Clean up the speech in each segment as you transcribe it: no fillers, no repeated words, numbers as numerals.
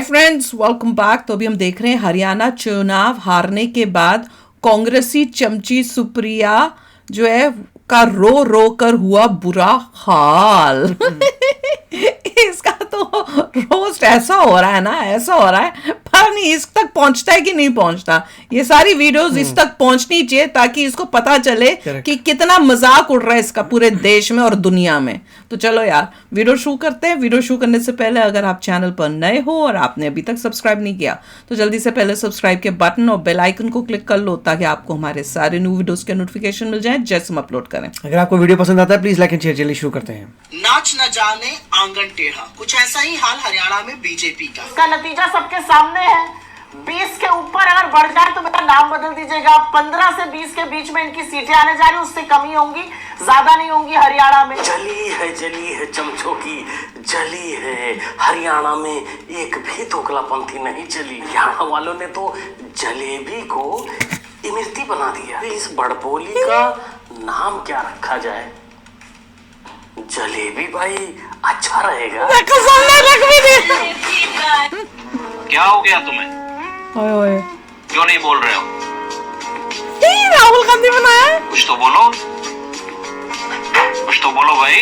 Hi friends, welcome back. तो अभी हम देख रहे हैं हरियाणा चुनाव हारने के बाद कांग्रेसी चमची सुप्रिया जो है का रो रो कर हुआ बुरा हाल। इसका तो रोस्ट ऐसा हो रहा है ना, ऐसा हो रहा है, पर नहीं इस तक पहुंचता है कि नहीं पहुंचता। ये सारी वीडियोस इस तक पहुंचनी चाहिए ताकि इसको पता चले कि कितना मजाक उड़ रहा है इसका पूरे देश में और दुनिया में। तो चलो यार वीडियो शुरू करते हैं। वीडियो शुरू करने से पहले अगर आप चैनल पर नए हो और आपने अभी तक सब्सक्राइब नहीं किया तो जल्दी से पहले सब्सक्राइब के बटन और बेल आइकन को क्लिक कर लो ताकि आपको हमारे सारे न्यू वीडियोस के नोटिफिकेशन मिल जाए जैसे हम अपलोड करें। अगर आपको वीडियो पसंद आता है प्लीज लाइक एंड शेयर। चलिए शुरू करते हैं। नाच न जाने आंगन टेढ़ा, कुछ ऐसा ही हाल हरियाणा में बीजेपी का। इसका नतीजा सबके सामने है। 20 के ऊपर अगर बढ़ जाए तो मेरा नाम बदल दीजिएगा। 15 से 20 के बीच में इनकी सीटें आने जा रही, उससे कमी होंगी, ज्यादा नहीं होंगी हरियाणा में। जली है चमचों की जली है। हरियाणा में एक भी दोगलापंथी नहीं चली। हरियाणा वालों ने तो जलेबी को इमरती बना दिया। इस बड़बोली का नाम क्या रखा जाए? जलेबी भाई अच्छा रहेगा। क्या हो गया तुम्हें? ओए ओए, क्यों नहीं बोल रहे हो? राहुल गांधी बनाया है। कुछ तो बोलो, कुछ तो बोलो भाई।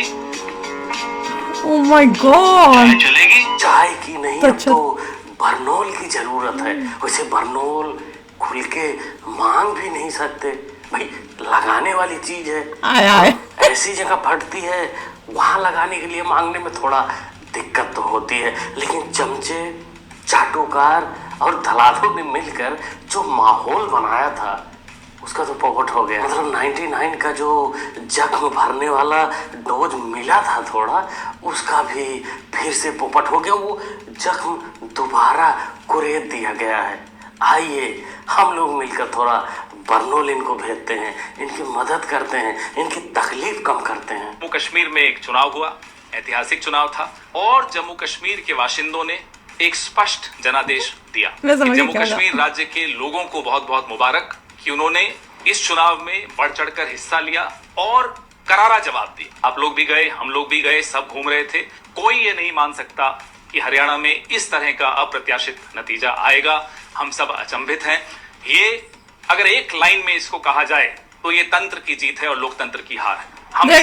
ओह माय गॉड, चाय चलेगी? चाय की नहीं, अब अच्छा। तो बरनोल की जरूरत है। वैसे बरनोल खुल के मांग भी नहीं सकते भाई, लगाने वाली चीज है। आय आय। ऐसी जगह फटती है वहां लगाने के लिए मांगने में थोड़ा दिक्कत तो होती है, लेकिन चमचे, चाटुकार और दलालों ने मिलकर जो माहौल बनाया था उसका तो पोपट हो गया। मतलब 99 का जो जख्म भरने वाला डोज मिला था थोड़ा, उसका भी फिर से पोपट हो गया। वो जख्म दोबारा कुरेद दिया गया है। आइए हम लोग मिलकर थोड़ा बरनोल इनको भेजते हैं, इनकी मदद करते हैं, इनकी तकलीफ कम करते हैं। जम्मू कश्मीर में एक चुनाव हुआ, ऐतिहासिक चुनाव था, और जम्मू कश्मीर के बाशिंदों ने एक स्पष्ट जनादेश दिया। जम्मू कश्मीर राज्य के लोगों को बहुत बहुत मुबारक कि उन्होंने इस चुनाव में बढ़ चढ़कर हिस्सा लिया और करारा जवाब दिया। आप लोग भी गए, हम लोग भी गए, सब घूम रहे थे। कोई ये नहीं मान सकता कि हरियाणा में इस तरह का अप्रत्याशित नतीजा आएगा। हम सब अचंभित हैं। ये अगर एक लाइन में इसको कहा जाए तो ये तंत्र की जीत है और लोकतंत्र की हार है। हम भी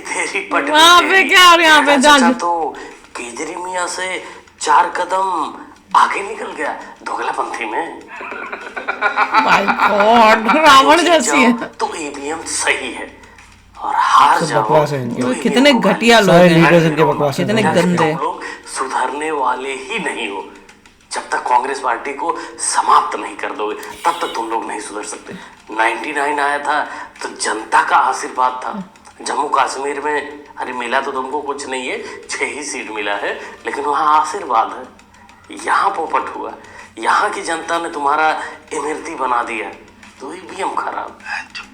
तेरी पट वहाँ पे क्या और यहाँ पे जान तो केजरी मियाँ से 4 कदम आगे निकल गया दोगलापंथी में। माय गॉड, रावण जैसी है। तो ईवीएम सही है और हार जाओ बकवास है इनके। तो कितने घटिया लोग सारे हैं, लीडर्स इनके बकवास हैं। कितने गंदे। तुम लोग सुधरने वाले ही नहीं हो। जब तक कांग्रेस पार्टी को समाप्त नहीं कर दोगे तब तक तुम लोग नहीं सुधर सकते। 99 आया था तो जनता का आशीर्वाद था। जम्मू कश्मीर में अरे मिला तो तुमको कुछ नहीं है, 6 ही सीट मिला है, लेकिन वहाँ आशीर्वाद है। यहाँ पोपट हुआ, यहाँ की जनता ने तुम्हारा इमरती बना दिया, तो ईवीएम खराब।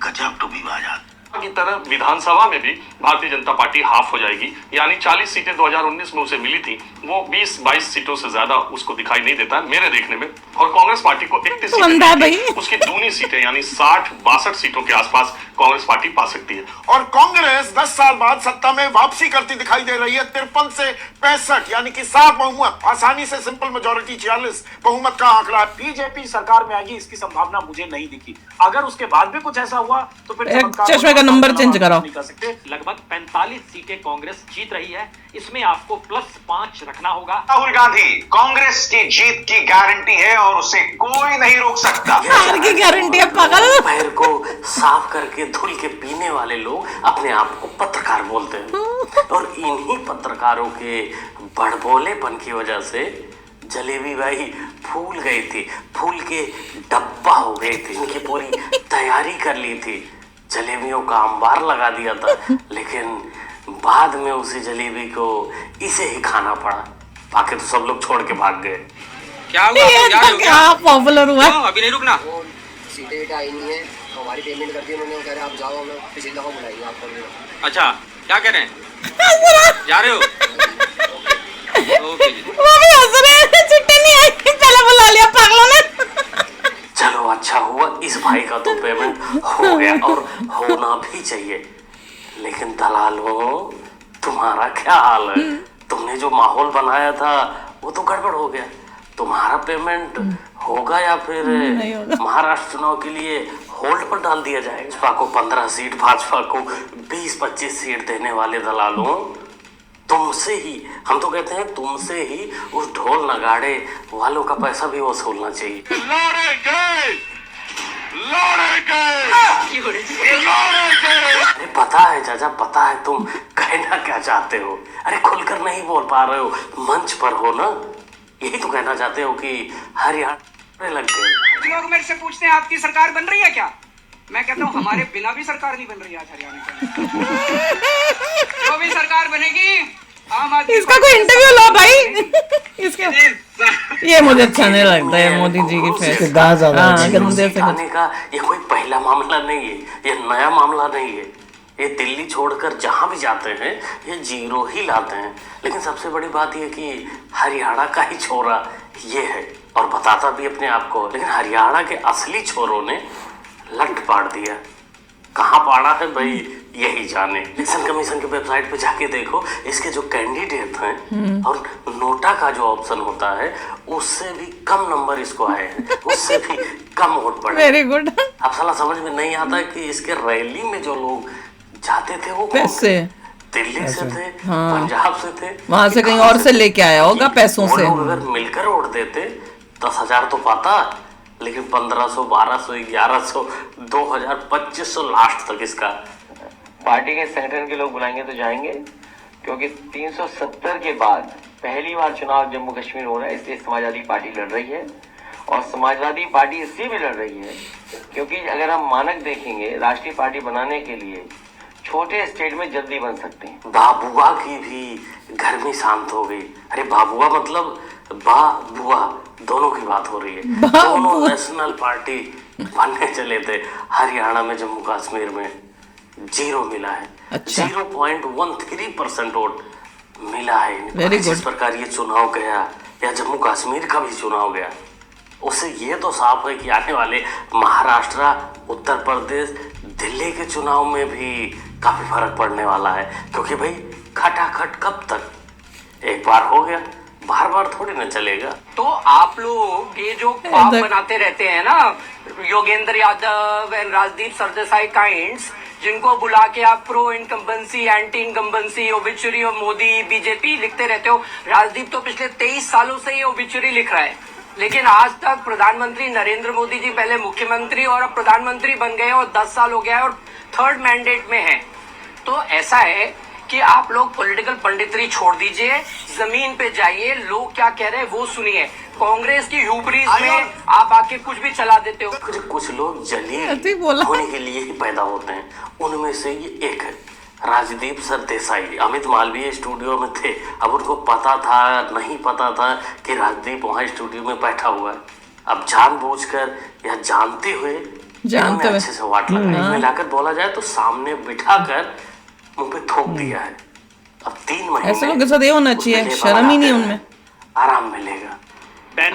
गजब टू बी बाजार की तरह विधानसभा में भी भारतीय जनता पार्टी हाफ हो जाएगी, यानी 40 सीटें 2019 में उसे मिली थी, वो 20-22 सीटों से ज्यादा उसको दिखाई नहीं देता मेरे देखने में। और कांग्रेस पार्टी को 31 सीटें, उसकी दूनी सीटें यानी 60-62 सीटों के आसपास कांग्रेस पार्टी पा सकती है। और कांग्रेस 10 साल बाद सत्ता में वापसी करती दिखाई दे रही है। 53 से 65 यानी कि 7 बहुमत, आसानी से सिंपल मेजोरिटी 46 बहुमत का आंकड़ा। बीजेपी सरकार में आएगी इसकी संभावना मुझे नहीं दिखी। अगर उसके बाद भी कुछ ऐसा हुआ तो फिर चश्मे का नंबर चेंज कराओ। नहीं कर सकते। लगभग 45 सीटें कांग्रेस जीत रही है, इसमें आपको +5 रखना होगा। राहुल गांधी कांग्रेस की जीत की गारंटी है और उसे कोई नहीं रोक सकता। हार की गारंटी है पागल। पैर को साफ करके धुल के पीने वाले लोग अपने आप को पत्रकार बोलते हैं, और इन्हीं पत्रकारों के बड़बोलेपन की वजह से जलेबी भाई फूल गई थी, फूल के डब्बा हो गई थी। इनकी पूरी तैयारी कर ली थी, जलेबियों का अंबार लगा दिया था, लेकिन बाद में उसी जलेबी को इसे ही खाना पड़ा। बाकी तो सब लोग छोड़ के भाग गए। क्या हुआ? ये क्या पॉपुलर हुआ? अभी नहीं रुकना। सीटें आई नहीं है, हमारी पेमेंट कर दी उन्होंने, कह रहे आप जाओ, हमें पिछली दफा बुलाएंगे आपको। अच्छा क्या कह रहे हैं? जा रहे हो? ओके जी। वो भी हंस रहे हैं, चिट्ठी नहीं आई, चलो बुला लिया पागलों ने। चलो अच्छा हुआ, इस भाई का तो पेमेंट हो गया और होना भी चाहिए। लेकिन दलालों, तुम्हारा क्या हाल है? तुमने जो माहौल बनाया था वो तो गड़बड़ हो गया। तुम्हारा पेमेंट होगा या फिर महाराष्ट्र चुनाव के लिए होल्ड पर डाल दिया जाएगा? भाजपा को 15 सीट, भाजपा को 20-25 सीट देने वाले दलालों, तुमसे ही, हम तो कहते हैं तुमसे ही उस ढोल नगाड़े वालों का पैसा भी वसूलना चाहिए। अरे पता है चाचा, पता है तुम कहना क्या चाहते हो। अरे खुलकर नहीं बोल पा रहे हो, मंच पर हो ना, यही तो कहना चाहते हो कि हरियाणा लग गए। लोग मेरे से पूछते हैं आपकी सरकार बन रही है क्या? मैं कहता हूँ हमारे बिना भी सरकार नहीं बन रही आज हरियाणा में। जो भी सरकार बनेगी, आम आदमी इसका कोई इंटरव्यू लो भाई। इसके ये मुझे अच्छा नहीं लगता है मोदी जी की फेस। आने का ये कोई पहला मामला नहीं है, ये नया मामला नहीं है। ये दिल्ली छोड़कर जहां भी जाते हैं ये जीरो ही लाते हैं। लेकिन सबसे बड़ी बात ये कि हरियाणा का ही छोरा ये है, और बताता भी अपने आप को। लेकिन हरियाणा के असली छोरों ने लट पाड़ दिया। कहाँ पाड़ा है भाई यही जाने। इलेक्शन कमीशन की वेबसाइट पे जाके देखो, इसके जो कैंडिडेट हैं और नोटा का जो ऑप्शन होता है उससे भी कम नंबर इसको आए हैं, उससे भी कम वोट पड़े। Very good. अब साला समझ में नहीं आता कि इसके रैली में जो लोग जाते थे वो पैसे दिल्ली से थे, पंजाब से थे, वहां से कहीं और से लेके आया होगा पैसों से। अगर मिलकर वोट देते 10,000 तो पाता, लेकिन 1500, 1200, 1100, 2000, 2500 लास्ट तक इसका। पार्टी के संगठन के लोग बुलाएंगे तो जाएंगे, क्योंकि 370 के बाद पहली बार चुनाव जम्मू कश्मीर हो रहा है, इसलिए समाजवादी पार्टी लड़ रही है। और समाजवादी पार्टी इसलिए भी लड़ रही है क्योंकि अगर हम मानक देखेंगे, राष्ट्रीय पार्टी बनाने के लिए छोटे स्टेट में जल्दी बन सकते हैं। बाबुआ की भी गर्मी शांत हो गई। अरे बाबुआ मतलब बाबुआ, दोनों की बात हो रही है। दोनों नेशनल पार्टी बनने चले थे, हरियाणा में जम्मू कश्मीर में जीरो मिला है। अच्छा। 0.13% वोट मिला है। जिस प्रकार ये चुनाव गया या जम्मू कश्मीर का भी चुनाव गया, उससे ये तो साफ है कि आने वाले महाराष्ट्र, उत्तर प्रदेश, दिल्ली के चुनाव में भी काफी फर्क पड़ने वाला है। क्योंकि भाई खटाखट कब तक, एक बार हो गया, बार बार थोड़ी ना चलेगा। तो आप लोग ये जो ख्वाब बनाते रहते हैं ना, योगेंद्र यादव एंड राजदीप सरदेसाई काइंड्स, जिनको बुला के आप pro incumbency, anti incumbency, obituary और मोदी बीजेपी लिखते रहते हो। राजदीप तो पिछले 23 सालों से ये ओबिचुरी लिख रहा है, लेकिन आज तक प्रधानमंत्री नरेंद्र मोदी जी पहले मुख्यमंत्री और अब प्रधानमंत्री बन गए और 10 साल हो गया है और 3rd मैंडेट में है। तो ऐसा है कि आप लोग पॉलिटिकल पंडितरी छोड़ दीजिए, जमीन पे जाइए, लोग क्या कह रहे हैं वो सुनिए। कांग्रेस की ह्यूब्रीज में आप आके कुछ भी चला देते हो। कुछ लोग जलील होने के लिए ही पैदा होते हैं, उनमें से ये एक है राजदीप सरदेसाई। अमित मालवीय स्टूडियो में थे, अब उनको पता था नहीं पता था कि राजदीप वहां स्टूडियो में बैठा हुआ है। अब जानबूझकर या जानते हुए अच्छे से वाट लगाकर बोला जाए तो सामने बिठाकर मुंह पे थोक दिया है। अब 3 महीने ऐसे लोगों के साथ ये होना चाहिए, शर्म ही नहीं उनमें। आराम मिलेगा।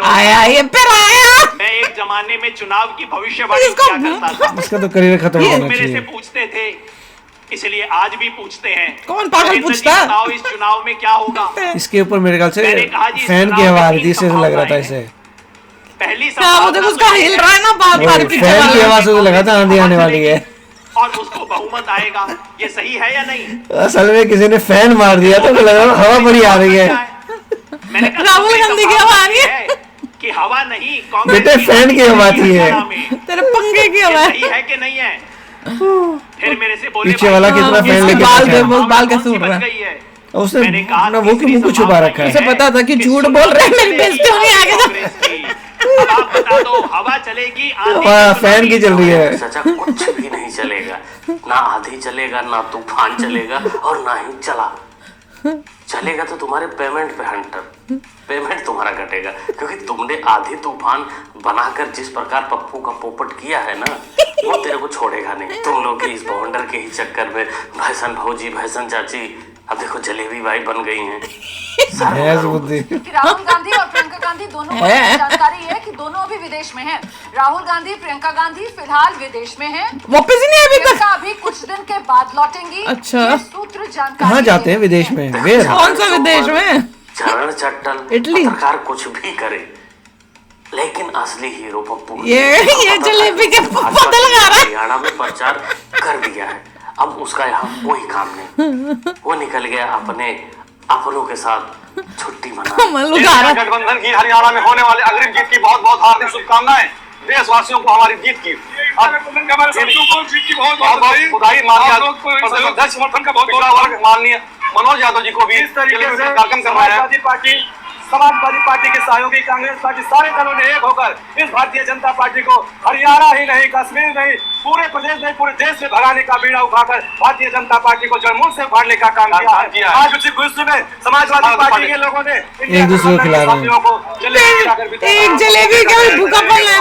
आया ये फिर आया। मैं एक जमाने में चुनाव की भविष्यवाणी किया करता था। इसका तो करियर खत्म होना चाहिए। मेरे से पूछते थे, इसलिए आज भी पूछते हैं। कौन पागल पूछता है? बताओ इस चुनाव में क्या होगा। इसके ऊपर मेरे ख्याल से फैन की आवाज थी, इससे लग रहा था इसे। पहली वो देखो उसका हिल रहा है ना बार-बार, फैन की आवाज से लगा था आंधी आने वाली है और उसको बहुमत आएगा। ये सही है या नहीं? असल में किसी ने फैन मार दिया तो लग रहा हवा बड़ी आ रही है। मैंने राहुल गांधी की हवा आ रही है कि हवा नहीं, बेटे फैन की हवा थी है, तेरे पंखे की हवा सही है कि नहीं है? फिर मेरे से बोले पीछे वाला कितना फैन लेके बाल कैसे उड़ रहा है? उसने अपना वो की मुंह को छुपा रखा है। उसे पता था कि झूठ बोल रहे हैं, मेरी बेइज्जती होनी आगे। आप बता दो, हवा चलेगी, फैन की चल रही है। चाचा कुछ भी नहीं चलेगा, ना आंधी चलेगा, ना तूफान चलेगा, और ना ही चलेगा तो तुम्हारे पेमेंट पे हंटर, पेमेंट तुम्हारा घटेगा। क्योंकि तुमने आधी तूफान बनाकर जिस प्रकार पप्पू का पोपट किया है ना, वो तेरे को छोड़ेगा नहीं। तुम लोग के इस बवंडर के ही चक्कर में भैसन भौजी, भैसन चाची, अब देखो जलेबी भाई बन गई हैं। राहुल गांधी और प्रियंका गांधी दोनों को जानकारी है कि दोनों अभी विदेश में हैं। राहुल गांधी, प्रियंका गांधी फिलहाल विदेश में हैं। वापस ही नहीं अभी तक। अभी कुछ दिन के बाद लौटेंगी। अच्छा, सूत्र जानकारी कहाँ जाते हैं विदेश में? कौन सा विदेश में? चरण चट्टल पत्रकार कुछ भी करे, लेकिन असली हीरो पप्पू ये जलेबी के पता लगा रहा है। हरियाणा में प्रचार कर दिया है, अब उसका यहाँ कोई काम नहीं। वो निकल गया अपनों के साथ छुट्टी मना। गठबंधन की हरियाणा में होने वाले अग्रिम जीत की बहुत बहुत हार्दिक शुभकामनाएं। देशवासियों को हमारी जीत की बधाई। समर्थन का बहुत माननीय मनोज यादव जी को भी इस तरीके से कार्यक्रम करवाया। समाजवादी पार्टी के सहयोगी कांग्रेस पार्टी सारे दलों ने एक होकर इस भारतीय जनता पार्टी को हरियाणा ही नहीं, कश्मीर नहीं, पूरे प्रदेश नहीं, पूरे देश से भगाने का बीड़ा उठाकर भारतीय जनता पार्टी को जड़मूल से उखाड़ने का काम किया है। आज उसी खुशी में समाजवादी पार्टी के लोगों ने एक दूसरे को खिला रहे हैं। एक जलेबी का भी भूखापन है।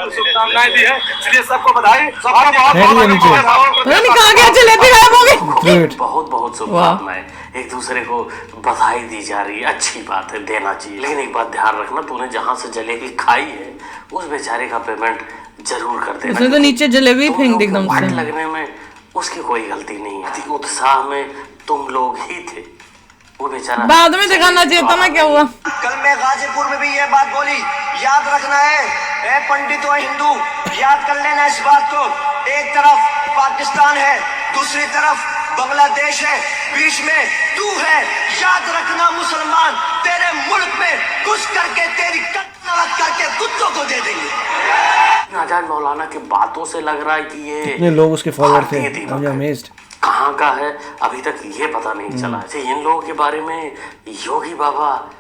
शुभकामनाएं दी है, इसलिए सबको बधाई। बहुत बहुत शुभकामनाएं। एक दूसरे को बधाई दी जा रही है, अच्छी बात है, देना चाहिए। लेकिन एक बात ध्यान रखना, तूने जहाँ से जलेबी खाई है उस बेचारे का पेमेंट जरूर कर देना। उसने तो नीचे जलेबी फेंक दी एकदम से। लगने में उसकी कोई गलती नहीं है, उत्साह में तुम लोग ही थे, वो बेचारा बाद में दिखाना चाहिए था ना क्या हुआ। कल मैं गाजीपुर में भी ये बात बोली, याद रखना है पंडित और हिंदू, याद कर लेना इस बात को। एक तरफ पाकिस्तान है, दूसरी तरफ बांग्लादेश है, बीच में तू है। याद रखना मुसलमान, तेरे मुल्क में घुस करके तेरी कत्ल करके कुत्तों को दे देंगे। आजाद मौलाना की बातों से लग रहा है कि ये लोग उसके फॉलोअर थे। कहाँ का है अभी तक ये पता नहीं चला। इन लोगों के बारे में योगी बाबा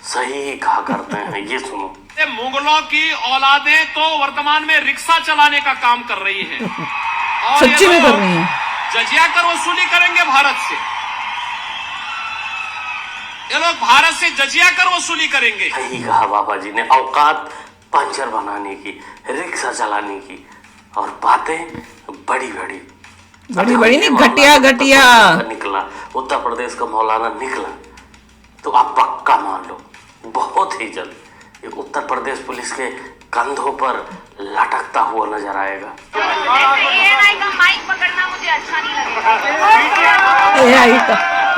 सही कहा करते हैं, ये सुनो। मुगलों की औलादें तो वर्तमान में रिक्शा चलाने का काम कर रही हैं और सच्ची में कर रही हैं। जजिया कर वसूली करेंगे भारत से, ये लोग भारत से जजिया कर वसूली करेंगे। सही कहा बाबा जी ने, औकात पंचर बनाने की, रिक्शा चलाने की, और बातें बड़ी बड़ी नहीं, घटिया निकला। उत्तर प्रदेश का मौलाना निकला तो आप पक्का मान लो बहुत ही जल्द ये उत्तर प्रदेश पुलिस के कंधों पर लटकता हुआ नजर आएगा। एएनआई का माइक पकड़ना मुझे अच्छा नहीं लगता।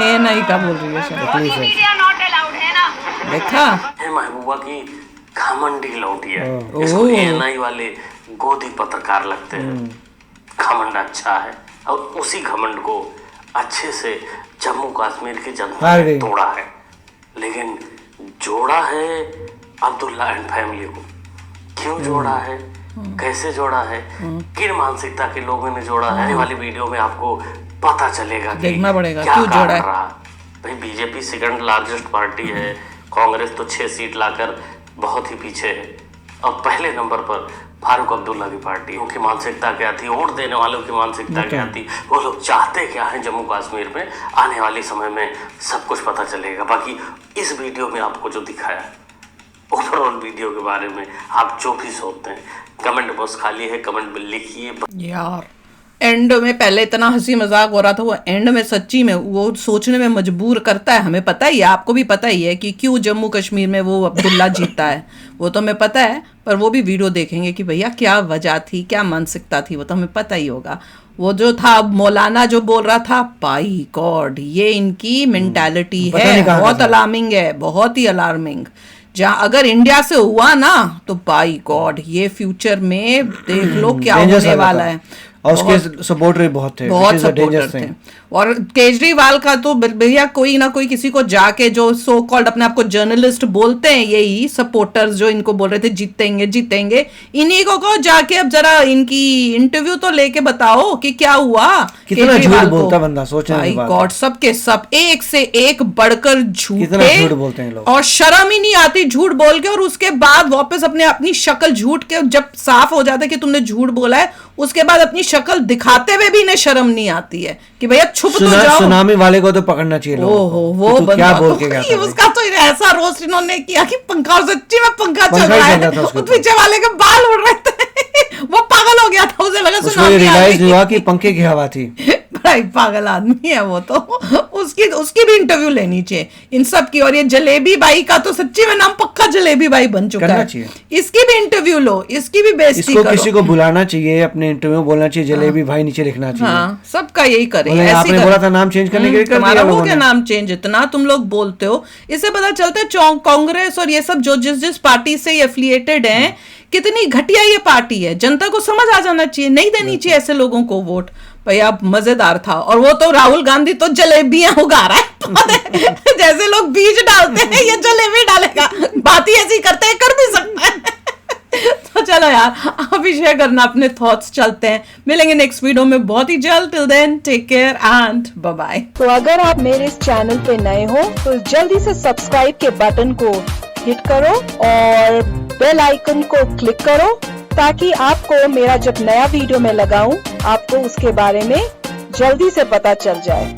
एएनआई का बोल रही है, मीडिया नॉट अलाउड है ना। देखा महबूबा की घमंडी लौटी है, इसको एएनआई वाले गोदी पत्रकार लगते हैं। घमंड अच्छा है और उसी घमंड को अच्छे से जम्मू कश्मीर की जनता ने तोड़ा है, लेकिन जोड़ा है अब्दुल्ला एंड फैमिली को। क्यों जोड़ा है, कैसे जोड़ा है, किन मानसिकता के लोगों ने जोड़ा है, आने वाली वीडियो में आपको पता चलेगा। देखना पड़ेगा क्या क्यों जोड़ा है। भाई बीजेपी सेकंड लार्जेस्ट पार्टी है, कांग्रेस तो 6 सीट लाकर बहुत ही पीछे है, और पहले नंबर पर फारूक अब्दुल्ला की पार्टी। उनकी मानसिकता क्या थी, वोट देने वालों की मानसिकता क्या थी, वो लोग चाहते क्या है जम्मू कश्मीर में, आने वाले समय में सब कुछ पता चलेगा। बाकी इस वीडियो में आपको जो दिखाया, ओवरऑल वीडियो के बारे में आप जो भी सोचते हैं, कमेंट बॉक्स खाली है, कमेंट में लिखिए। यार एंड में पहले इतना हंसी मजाक हो रहा था, वो एंड में सच्ची में वो सोचने में मजबूर करता है। हमें पता ही है, आपको भी पता ही है कि क्यों जम्मू कश्मीर में वो अब्दुल्ला जीता है, वो तो हमें पता है, पर वो भी वीडियो देखेंगे कि भैया क्या वजह थी, क्या मानसिकता थी, वो तो हमें पता ही होगा। वो जो था मौलाना जो बोल रहा था, बाई गॉड ये इनकी मेंटालिटी है, बहुत अलार्मिंग है, बहुत ही अलार्मिंग। जहाँ अगर इंडिया से हुआ ना तो बाई गॉड ये फ्यूचर में देख लो क्या होने वाला है। और उसके सपोर्टर बहुत थे, बहुत सपोर्टर थे। और केजरीवाल का तो भैया कोई ना कोई किसी को जाके जो सो कॉल्ड अपने आप को जर्नलिस्ट बोलते हैं, यही सपोर्टर्स जो इनको बोल रहे थे जीतेंगे जीतेंगे, इन्हीं को जाके अब जरा इनकी इंटरव्यू तो लेके बताओ कि क्या हुआ। कितना झूठ बोलता बंदा, सोचने गॉड सबके सब एक से एक बढ़कर झूठ बोलते हैं लोग, और शर्म ही नहीं आती झूठ बोल के। और उसके बाद वापस अपनी शक्ल झूठ के जब साफ हो जाता है कि तुमने झूठ बोला है, उसके बाद अपनी शक्ल दिखाते हुए भी इन्हें शर्म नहीं आती है कि भैया छुप तो जाओ। सुनामी वाले को तो पकड़ना चाहिए लोगों को। वो क्या बोल के गया था उसका तो ऐसा रोस्ट इन्होंने किया कि पंखा, सच्ची में पंखा चल रहा है, पीछे वाले के बाल उड़ रहे थे, वो पागल हो गया था, उसे लगा सुनामी रियलाइज हुआ कि पंखे की हवा थी। बड़ा ही पागल आदमी है वो तो। उसकी भी इंटरव्यू लेनी चाहिए इन सब की। और ये जलेबी बाई का तो सच्ची में नाम पक्का जलेबी बाई बन चुका है। इसकी भी इंटरव्यू लो, इसकी भी बेइज्जती करो। किसी को बुलाना चाहिए, अपने इंटरव्यू में बोलना चाहिए जलेबी भाई नीचे लिखना चाहिए। हाँ, सबका यही करे। आपने बोला था नाम चेंज करने के लिए, तुम्हारा हो गया नाम चेंज। इतना तुम लोग बोलते हो, इससे पता चलता है कांग्रेस और ये सब जो जिस पार्टी से एफिलिएटेड हैं कितनी घटिया ये पार्टी है। जनता को समझ आ जाना चाहिए, नहीं देनी चाहिए ऐसे लोगों को वोट। भैया मजेदार था। और वो तो राहुल गांधी तो जलेबियां उगा रहा है जैसे लोग बीज डालते हैं ये जलेबी डालेगा। बात ही ऐसी करते हैं, कर भी सकता है तो चलो यार, आप भी शेयर करना अपने थॉट्स। चलते हैं, मिलेंगे नेक्स्ट वीडियो में बहुत ही जल्द। Till then take care and bye bye. तो अगर आप मेरे इस चैनल पे नए हो तो जल्दी से सब्सक्राइब के बटन को हिट करो और बेल आइकन को क्लिक करो, ताकि आपको मेरा जब नया वीडियो मैं लगाऊं आपको उसके बारे में जल्दी से पता चल जाए।